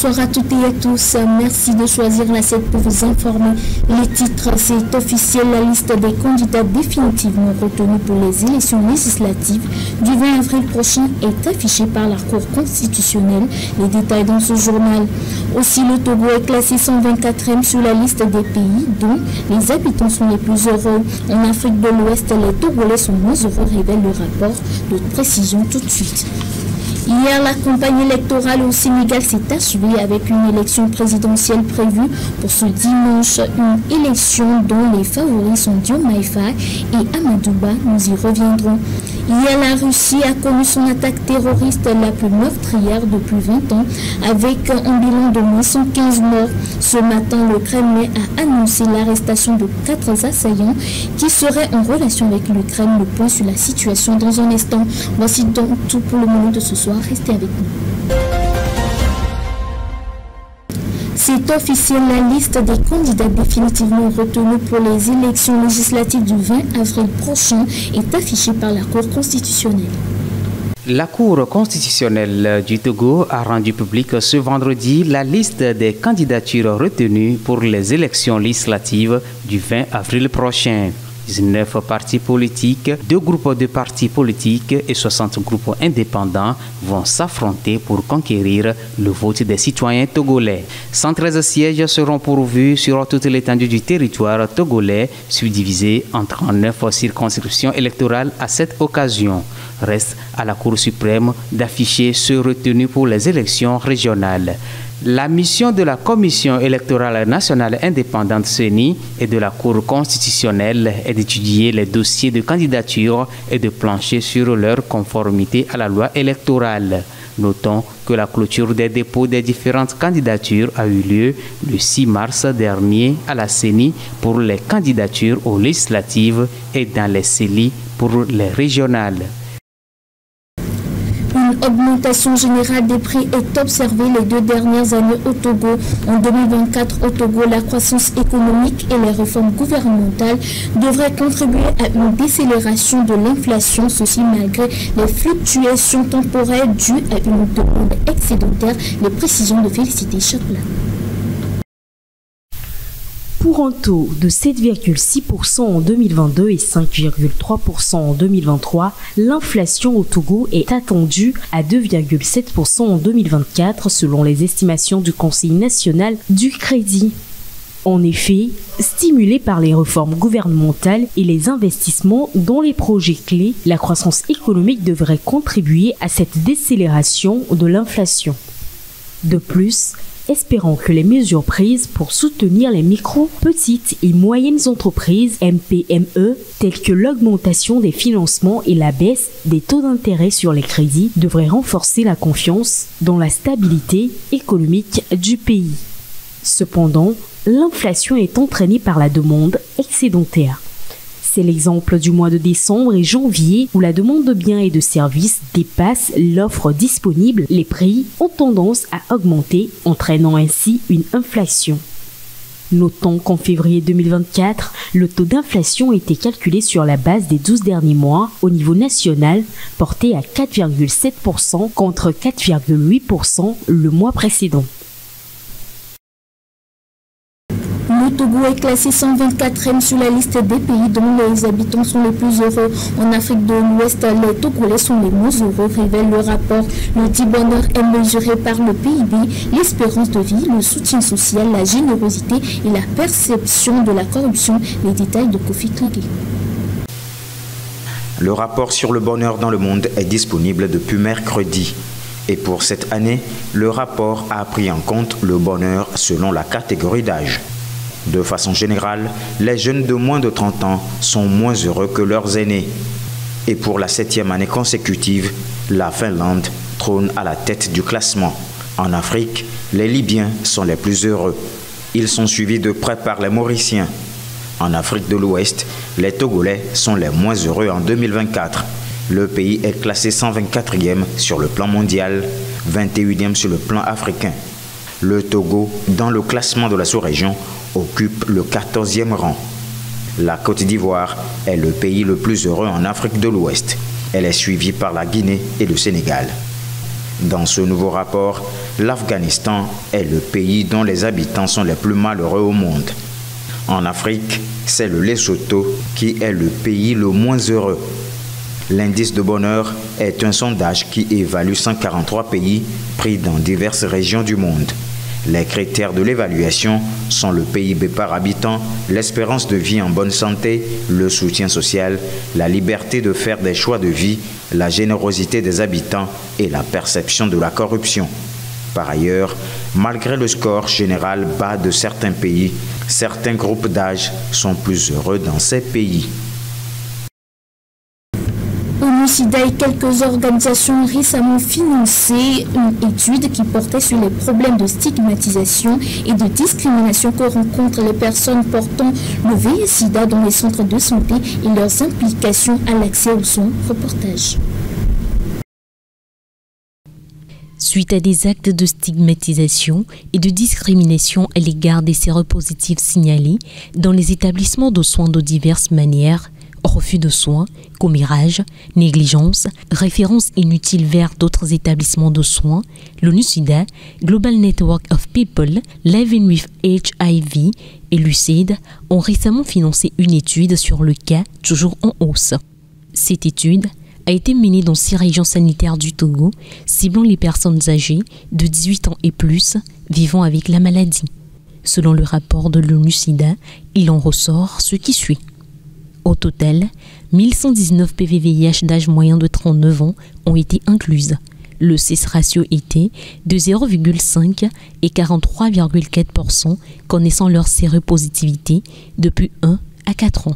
Bonsoir à toutes et à tous. Merci de choisir la 7 pour vous informer. Les titres, c'est officiel. La liste des candidats définitivement retenus pour les élections législatives du 20 avril prochain est affichée par la Cour constitutionnelle. Les détails dans ce journal. Aussi, le Togo est classé 124e sur la liste des pays dont les habitants sont les plus heureux. En Afrique de l'Ouest, les Togolais sont moins heureux, révèle le rapport de précision tout de suite. Hier, la campagne électorale au Sénégal s'est achevée avec une élection présidentielle prévue pour ce dimanche. Une élection dont les favoris sont Diomaye Faye et Amadou Ba. Nous y reviendrons. Hier, la Russie a connu son attaque terroriste la plus meurtrière depuis 20 ans, avec un bilan de moins 115 morts. Ce matin, le Kremlin a annoncé l'arrestation de 4 assaillants qui seraient en relation avec l'Ukraine. Le point sur la situation dans un instant. Voici donc tout pour le moment de ce soir. Restez avec nous. C'est officiel, la liste des candidats définitivement retenus pour les élections législatives du 20 avril prochain est affichée par la Cour constitutionnelle. La Cour constitutionnelle du Togo a rendu publique ce vendredi la liste des candidatures retenues pour les élections législatives du 20 avril prochain. 19 partis politiques, 2 groupes de partis politiques et 60 groupes indépendants vont s'affronter pour conquérir le vote des citoyens togolais. 113 sièges seront pourvus sur toute l'étendue du territoire togolais, subdivisé en 39 circonscriptions électorales à cette occasion. Reste à la Cour suprême d'afficher ceux retenus pour les élections régionales. La mission de la Commission électorale nationale indépendante CENI et de la Cour constitutionnelle est d'étudier les dossiers de candidature et de plancher sur leur conformité à la loi électorale. Notons que la clôture des dépôts des différentes candidatures a eu lieu le 6 mars dernier à la CENI pour les candidatures aux législatives et dans les CELI pour les régionales. Une augmentation générale des prix est observée les 2 dernières années au Togo. En 2024, au Togo, la croissance économique et les réformes gouvernementales devraient contribuer à une décélération de l'inflation, ceci malgré les fluctuations temporaires dues à une demande excédentaire. Les précisions de Félicité Chapelain. Pour un taux de 7,6% en 2022 et 5,3% en 2023, l'inflation au Togo est attendue à 2,7% en 2024 selon les estimations du Conseil national du crédit. En effet, stimulée par les réformes gouvernementales et les investissements dans les projets clés, la croissance économique devrait contribuer à cette décélération de l'inflation. De plus, espérons que les mesures prises pour soutenir les micro, petites et moyennes entreprises MPME, telles que l'augmentation des financements et la baisse des taux d'intérêt sur les crédits, devraient renforcer la confiance dans la stabilité économique du pays. Cependant, l'inflation est entraînée par la demande excédentaire. C'est l'exemple du mois de décembre et janvier où la demande de biens et de services dépasse l'offre disponible. Les prix ont tendance à augmenter, entraînant ainsi une inflation. Notons qu'en février 2024, le taux d'inflation était calculé sur la base des 12 derniers mois au niveau national, porté à 4,7% contre 4,8% le mois précédent. Le Togo est classé 124e sur la liste des pays dont les habitants sont les plus heureux. En Afrique de l'Ouest, les Togolais sont les moins heureux, révèle le rapport. Le dit bonheur est mesuré par le PIB, l'espérance de vie, le soutien social, la générosité et la perception de la corruption. Les détails de Kofi Klagé. Le rapport sur le bonheur dans le monde est disponible depuis mercredi. Et pour cette année, le rapport a pris en compte le bonheur selon la catégorie d'âge. De façon générale, les jeunes de moins de 30 ans sont moins heureux que leurs aînés. Et pour la 7e année consécutive, la Finlande trône à la tête du classement. En Afrique, les Libyens sont les plus heureux. Ils sont suivis de près par les Mauriciens. En Afrique de l'Ouest, les Togolais sont les moins heureux en 2024. Le pays est classé 124e sur le plan mondial, 21e sur le plan africain. Le Togo, dans le classement de la sous-région, occupe le 14e rang. La Côte d'Ivoire est le pays le plus heureux en Afrique de l'Ouest. Elle est suivie par la Guinée et le Sénégal. Dans ce nouveau rapport, l'Afghanistan est le pays dont les habitants sont les plus malheureux au monde. En Afrique, c'est le Lesotho qui est le pays le moins heureux. L'indice de bonheur est un sondage qui évalue 143 pays pris dans diverses régions du monde. Les critères de l'évaluation sont le PIB par habitant, l'espérance de vie en bonne santé, le soutien social, la liberté de faire des choix de vie, la générosité des habitants et la perception de la corruption. Par ailleurs, malgré le score général bas de certains pays, certains groupes d'âge sont plus heureux dans ces pays. ONU-SIDA et quelques organisations ont récemment financé une étude qui portait sur les problèmes de stigmatisation et de discrimination que rencontrent les personnes portant le VIH-SIDA dans les centres de santé et leurs implications à l'accès aux soins. Reportage. Suite à des actes de stigmatisation et de discrimination à l'égard des séropositifs signalés dans les établissements de soins de diverses manières, refus de soins, commérage, négligence, référence inutile vers d'autres établissements de soins, l'ONU-SIDA, Global Network of People, Living with HIV et l'UCID ont récemment financé une étude sur le cas toujours en hausse. Cette étude a été menée dans 6 régions sanitaires du Togo, ciblant les personnes âgées de 18 ans et plus vivant avec la maladie. Selon le rapport de l'ONU-SIDA, il en ressort ce qui suit. Au total, 1119 PV-VIH d'âge moyen de 39 ans ont été incluses. Le CIS ratio était de 0,5 et 43,4% connaissant leur séropositivité depuis 1 à 4 ans.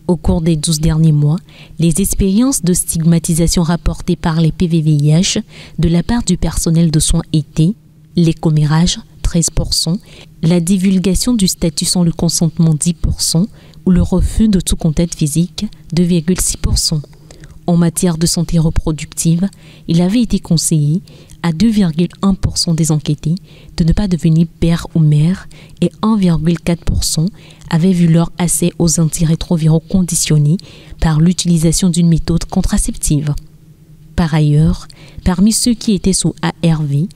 Au cours des 12 derniers mois, les expériences de stigmatisation rapportées par les PV-VIH de la part du personnel de soins étaient les commérages 13%, la divulgation du statut sans le consentement 10%, ou le refus de tout contact physique 2,6%. En matière de santé reproductive, il avait été conseillé à 2,1% des enquêtés de ne pas devenir père ou mère et 1,4% avaient vu leur accès aux antirétroviraux conditionnés par l'utilisation d'une méthode contraceptive. Par ailleurs, parmi ceux qui étaient sous ARV,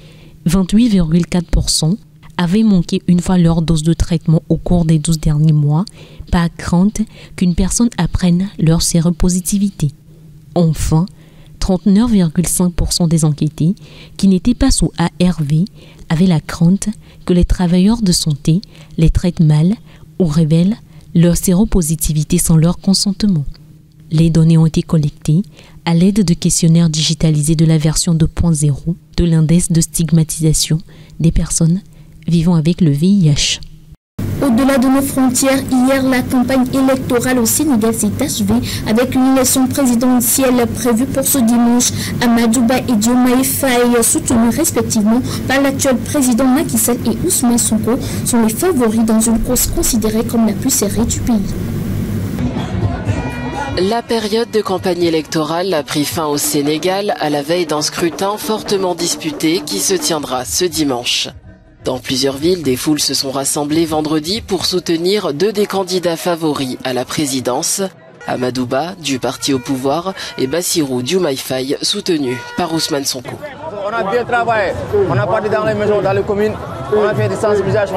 28,4% avaient manqué une fois leur dose de traitement au cours des 12 derniers mois, par crainte qu'une personne apprenne leur séropositivité. Enfin, 39,5% des enquêtés qui n'étaient pas sous ARV avaient la crainte que les travailleurs de santé les traitent mal ou révèlent leur séropositivité sans leur consentement. Les données ont été collectées à l'aide de questionnaires digitalisés de la version 2.0 de l'index de stigmatisation des personnes vivant avec le VIH. Au-delà de nos frontières, hier, la campagne électorale au Sénégal s'est achevée avec une élection présidentielle prévue pour ce dimanche. Amadouba et Diomaye Faye, soutenus respectivement par l'actuel président Macky Sall et Ousmane Sonko, sont les favoris dans une course considérée comme la plus serrée du pays. La période de campagne électorale a pris fin au Sénégal à la veille d'un scrutin fortement disputé qui se tiendra ce dimanche. Dans plusieurs villes, des foules se sont rassemblées vendredi pour soutenir 2 des candidats favoris à la présidence, Amadouba du parti au pouvoir et Bassirou Diomaye Faye soutenu par Ousmane Sonko. On a bien travaillé, on a parti dans les maisons, dans les communes, on a fait des sensibilisations,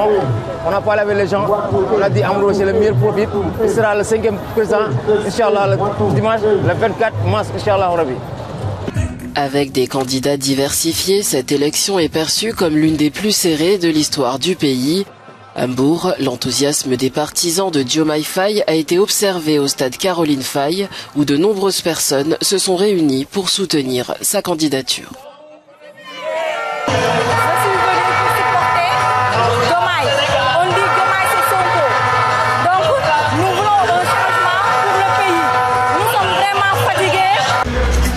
on a parlé avec les gens, on a dit Amadou c'est le meilleur profil, il sera le 5e président, Inch'Allah, le dimanche, le 24 mars, Inch'Allah Rabbi. Avec des candidats diversifiés, cette élection est perçue comme l'une des plus serrées de l'histoire du pays. À Mbour, l'enthousiasme des partisans de Diomaye Faye a été observé au stade Caroline Faye, où de nombreuses personnes se sont réunies pour soutenir sa candidature.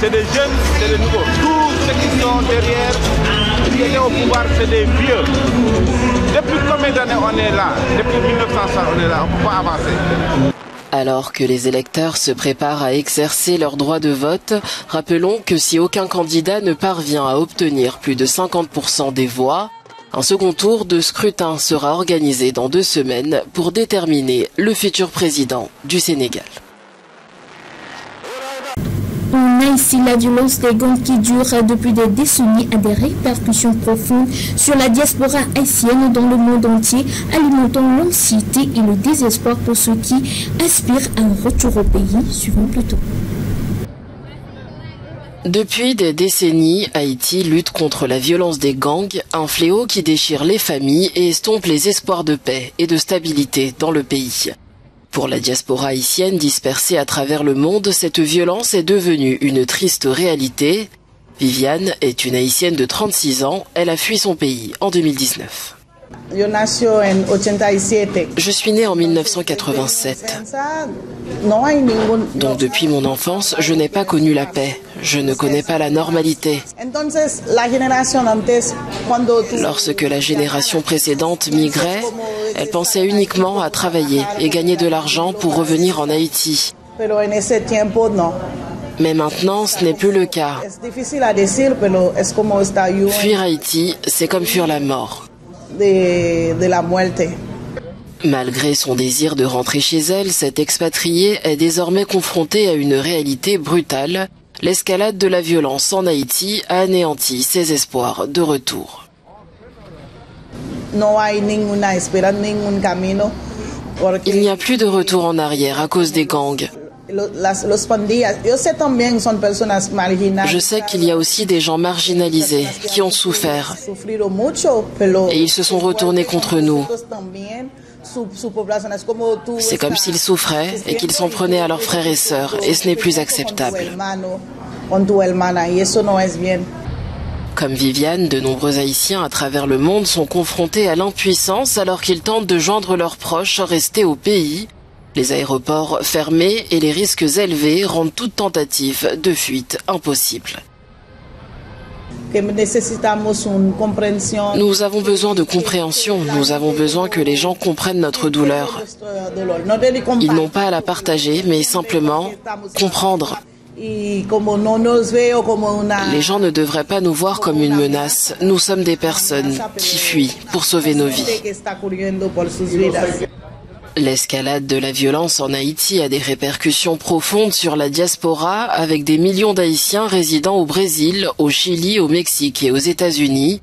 C'est des jeunes, c'est des nouveaux. Tous ceux qui sont derrière, qui étaient au pouvoir, c'est des vieux. Depuis combien d'années on est là? Depuis 1960 on est là, on ne peut pas avancer. Alors que les électeurs se préparent à exercer leur droit de vote, rappelons que si aucun candidat ne parvient à obtenir plus de 50% des voix, un second tour de scrutin sera organisé dans 2 semaines pour déterminer le futur président du Sénégal. En Haïti, la violence des gangs qui dure depuis des décennies a des répercussions profondes sur la diaspora haïtienne dans le monde entier, alimentant l'anxiété et le désespoir pour ceux qui aspirent à un retour au pays. Suivons plutôt. Depuis des décennies, Haïti lutte contre la violence des gangs, un fléau qui déchire les familles et estompe les espoirs de paix et de stabilité dans le pays. Pour la diaspora haïtienne dispersée à travers le monde, cette violence est devenue une triste réalité. Viviane est une haïtienne de 36 ans, elle a fui son pays en 2019. Je suis née en 1987. Donc depuis mon enfance, je n'ai pas connu la paix. Je ne connais pas la normalité. Lorsque la génération précédente migrait, elle pensait uniquement à travailler et gagner de l'argent pour revenir en Haïti. Mais maintenant, ce n'est plus le cas. Fuir Haïti, c'est comme fuir la mort. Malgré son désir de rentrer chez elle, cette expatriée est désormais confrontée à une réalité brutale. L'escalade de la violence en Haïti a anéanti ses espoirs de retour. Il n'y a plus de retour en arrière à cause des gangs. Je sais qu'il y a aussi des gens marginalisés qui ont souffert et ils se sont retournés contre nous. C'est comme s'ils souffraient et qu'ils s'en prenaient à leurs frères et sœurs et ce n'est plus acceptable. Comme Viviane, de nombreux Haïtiens à travers le monde sont confrontés à l'impuissance alors qu'ils tentent de joindre leurs proches restés au pays. Les aéroports fermés et les risques élevés rendent toute tentative de fuite impossible. Nous avons besoin de compréhension, nous avons besoin que les gens comprennent notre douleur. Ils n'ont pas à la partager, mais simplement comprendre. Les gens ne devraient pas nous voir comme une menace. Nous sommes des personnes qui fuient pour sauver nos vies. L'escalade de la violence en Haïti a des répercussions profondes sur la diaspora, avec des millions d'Haïtiens résidant au Brésil, au Chili, au Mexique et aux États-Unis.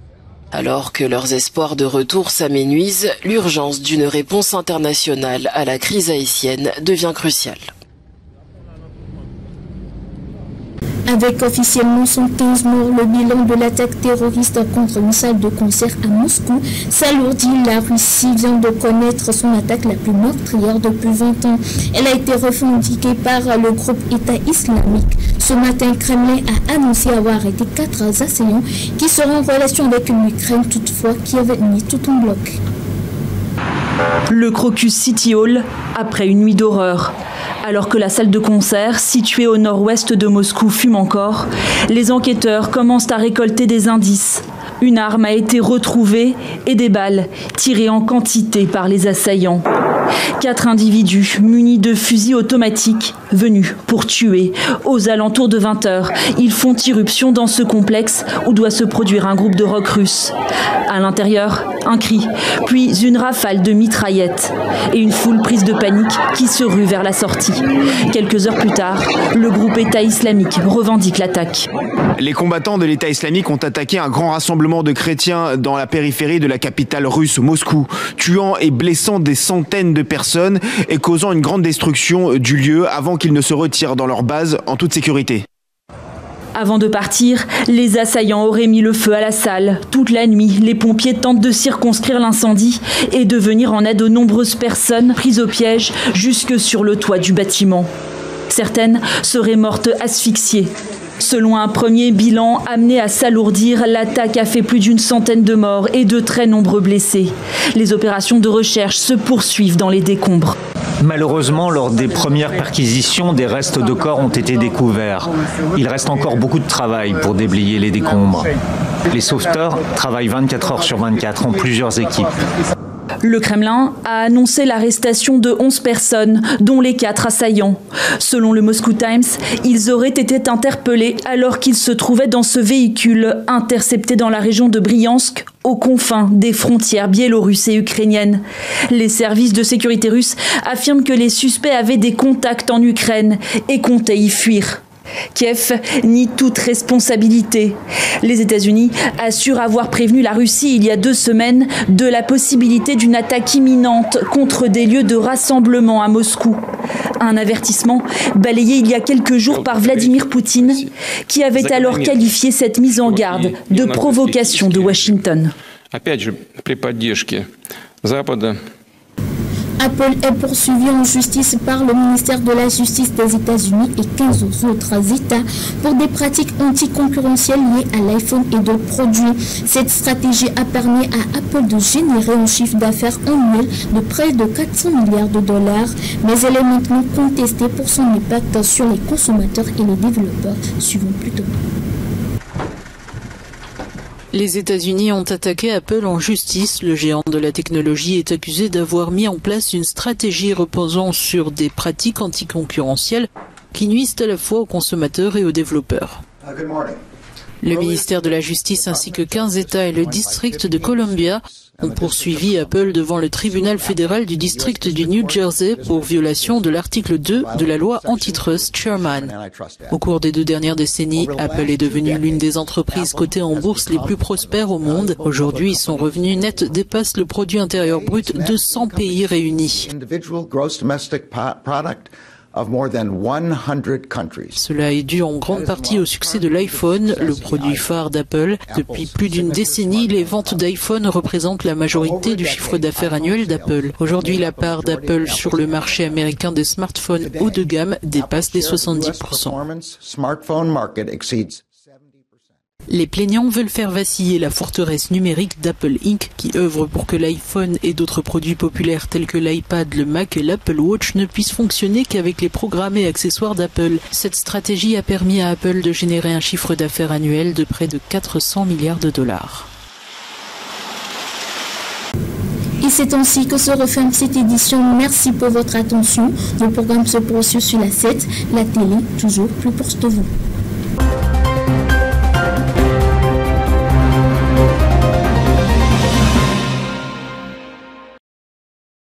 Alors que leurs espoirs de retour s'amenuisent, l'urgence d'une réponse internationale à la crise haïtienne devient cruciale. Avec officiellement 115 morts, le bilan de l'attaque terroriste contre une salle de concert à Moscou s'alourdit. La Russie vient de connaître son attaque la plus meurtrière depuis 20 ans. Elle a été revendiquée par le groupe État islamique. Ce matin, Kremlin a annoncé avoir arrêté 4 assaillants qui seraient en relation avec une Ukraine toutefois qui avait mis tout en bloc. Le Crocus City Hall après une nuit d'horreur. Alors que la salle de concert, située au nord-ouest de Moscou, fume encore, les enquêteurs commencent à récolter des indices. Une arme a été retrouvée et des balles tirées en quantité par les assaillants. 4 individus munis de fusils automatiques venus pour tuer. Aux alentours de 20 h, ils font irruption dans ce complexe où doit se produire un groupe de rock russe. À l'intérieur, un cri, puis une rafale de mitraillettes et une foule prise de panique qui se rue vers la sortie. Quelques heures plus tard, le groupe État islamique revendique l'attaque. Les combattants de l'État islamique ont attaqué un grand rassemblement de chrétiens dans la périphérie de la capitale russe, Moscou, tuant et blessant des centaines de personnes et causant une grande destruction du lieu avant qu'ils ne se retirent dans leur base en toute sécurité. Avant de partir, les assaillants auraient mis le feu à la salle. Toute la nuit, les pompiers tentent de circonscrire l'incendie et de venir en aide aux nombreuses personnes prises au piège jusque sur le toit du bâtiment. Certaines seraient mortes asphyxiées. Selon un premier bilan amené à s'alourdir, l'attaque a fait plus d'une centaine de morts et de très nombreux blessés. Les opérations de recherche se poursuivent dans les décombres. Malheureusement, lors des premières perquisitions, des restes de corps ont été découverts. Il reste encore beaucoup de travail pour déblayer les décombres. Les sauveteurs travaillent 24 heures sur 24 en plusieurs équipes. Le Kremlin a annoncé l'arrestation de 11 personnes, dont les 4 assaillants. Selon le Moscow Times, ils auraient été interpellés alors qu'ils se trouvaient dans ce véhicule intercepté dans la région de Bryansk, aux confins des frontières biélorusses et ukrainiennes. Les services de sécurité russes affirment que les suspects avaient des contacts en Ukraine et comptaient y fuir. Kiev nie toute responsabilité. Les États-Unis assurent avoir prévenu la Russie il y a 2 semaines de la possibilité d'une attaque imminente contre des lieux de rassemblement à Moscou. Un avertissement balayé il y a quelques jours par Vladimir Poutine, qui avait alors qualifié cette mise en garde de provocation de Washington. Apple est poursuivi en justice par le ministère de la Justice des États-Unis et 15 autres États pour des pratiques anticoncurrentielles liées à l'iPhone et d'autres produits. Cette stratégie a permis à Apple de générer un chiffre d'affaires annuel de près de 400 milliards de dollars, mais elle est maintenant contestée pour son impact sur les consommateurs et les développeurs. Suivons plutôt. Les États-Unis ont attaqué Apple en justice. Le géant de la technologie est accusé d'avoir mis en place une stratégie reposant sur des pratiques anticoncurrentielles qui nuisent à la fois aux consommateurs et aux développeurs. Le ministère de la Justice ainsi que 15 États et le district de Columbia ont poursuivi Apple devant le tribunal fédéral du district du New Jersey pour violation de l'article 2 de la loi antitrust Sherman. Au cours des 2 dernières décennies, Apple est devenue l'une des entreprises cotées en bourse les plus prospères au monde. Aujourd'hui, son revenu net dépasse le produit intérieur brut de 100 pays réunis. Cela est dû en grande partie au succès de l'iPhone, le produit phare d'Apple. Depuis plus d'une décennie, les ventes d'iPhone représentent la majorité du chiffre d'affaires annuel d'Apple. Aujourd'hui, la part d'Apple sur le marché américain des smartphones haut de gamme dépasse les 70%. Les plaignants veulent faire vaciller la forteresse numérique d'Apple Inc. qui œuvre pour que l'iPhone et d'autres produits populaires tels que l'iPad, le Mac et l'Apple Watch ne puissent fonctionner qu'avec les programmes et accessoires d'Apple. Cette stratégie a permis à Apple de générer un chiffre d'affaires annuel de près de 400 milliards de dollars. Et c'est ainsi que se referme cette édition. Merci pour votre attention. Le programme se poursuit sur la 7, la télé, toujours plus proche de vous.